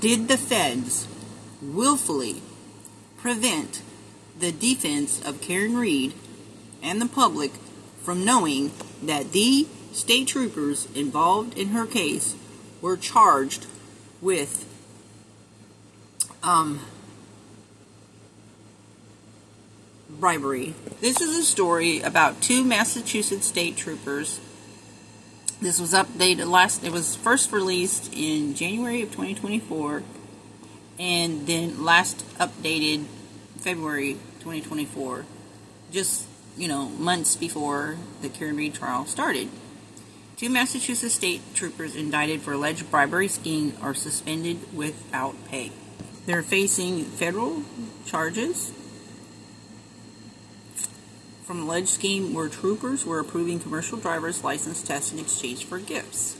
did the feds willfully prevent the defense of Karen Reed and the public from knowing that the state troopers involved in her case were charged with bribery? This is a story about two Massachusetts state troopers. This was updated it was first released in January of 2024 and then last updated February 2024, just months before the Karen Reed trial started. Two Massachusetts state troopers indicted for alleged bribery scheme are suspended without pay. They're facing federal charges from alleged scheme where troopers were approving commercial driver's license tests in exchange for gifts.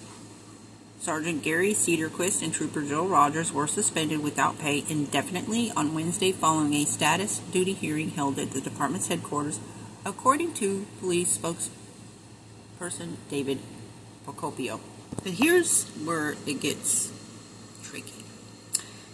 Sergeant Gary Cedarquist and Trooper Joe Rogers were suspended without pay indefinitely on Wednesday following a status duty hearing held at the department's headquarters, according to police spokesperson David Procopio. But here's where it gets tricky.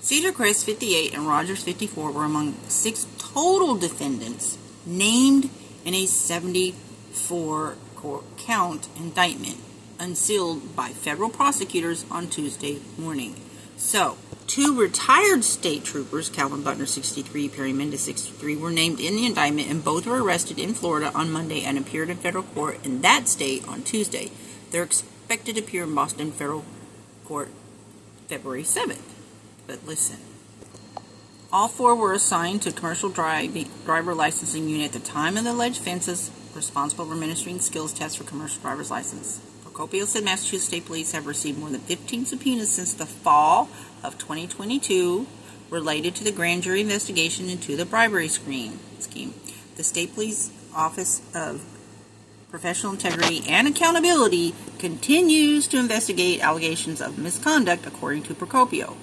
Cedarquist, 58, and Rogers, 54, were among 6 total defendants named in a 74-count indictment unsealed by federal prosecutors on Tuesday morning. So, 2 retired state troopers, Calvin Butner, 63, Perry Mendez, 63, were named in the indictment, and both were arrested in Florida on Monday and appeared in federal court in that state on Tuesday. They're expected to appear in Boston federal court February 7th. But listen, all 4 were assigned to commercial driver licensing unit at the time of the alleged offenses, responsible for administering skills tests for commercial driver's license. Procopio said Massachusetts State Police have received more than 15 subpoenas since the fall of 2022 related to the grand jury investigation into the bribery scheme. The State Police Office of Professional Integrity and Accountability continues to investigate allegations of misconduct, according to Procopio.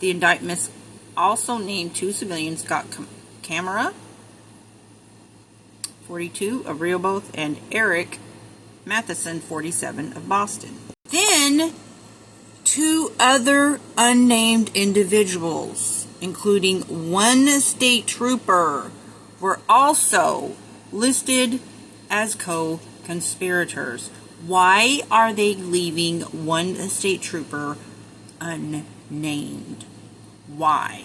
The indictments also named 2 civilians, Scott Camara, 42, of Rehoboth, and Eric Matheson, 47, of Boston. Then, 2 other unnamed individuals, including 1 state trooper, were also listed as co-conspirators. Why are they leaving 1 state trooper unnamed? Why?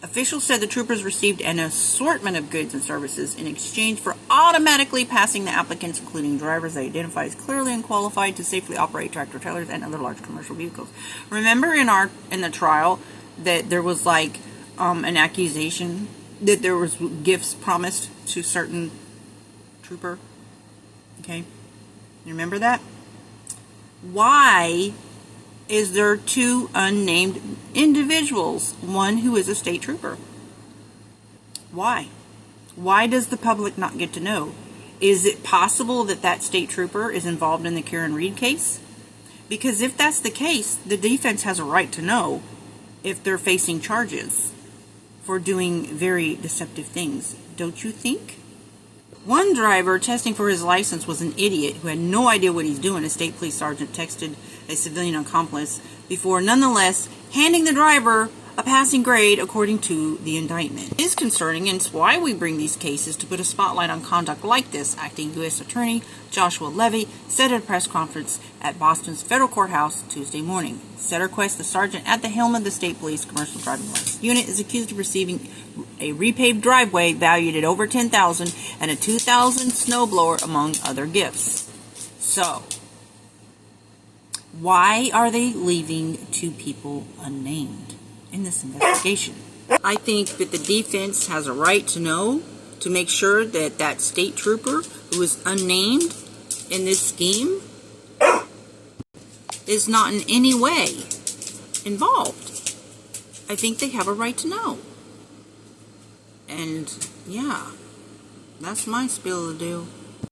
Officials said the troopers received an assortment of goods and services in exchange for automatically passing the applicants, including drivers they identify as clearly unqualified to safely operate tractor trailers and other large commercial vehicles. Remember in the trial that there was an accusation that there was gifts promised to certain trooper? Okay, you remember that? Why is there 2 unnamed individuals, 1 who is a state trooper? Why? Why does the public not get to know? Is it possible that that state trooper is involved in the Karen Reed case? Because if that's the case, the defense has a right to know if they're facing charges for doing very deceptive things, don't you think? One driver testing for his license was an idiot who had no idea what he's doing, a state police sergeant texted a civilian accomplice before nonetheless handing the driver a passing grade, according to the indictment. It is concerning, and it's why we bring these cases to put a spotlight on conduct like this, acting U.S. Attorney Joshua Levy said at a press conference at Boston's federal courthouse Tuesday morning. Cedarquist, the sergeant at the helm of the state police commercial driving license unit, is accused of receiving a repaved driveway valued at over $10,000 and a $2,000 snowblower, among other gifts. So, why are they leaving 2 people unnamed in this investigation? I think that the defense has a right to know, to make sure that that state trooper who is unnamed in this scheme is not in any way involved. I think they have a right to know. And yeah, that's my spiel to do.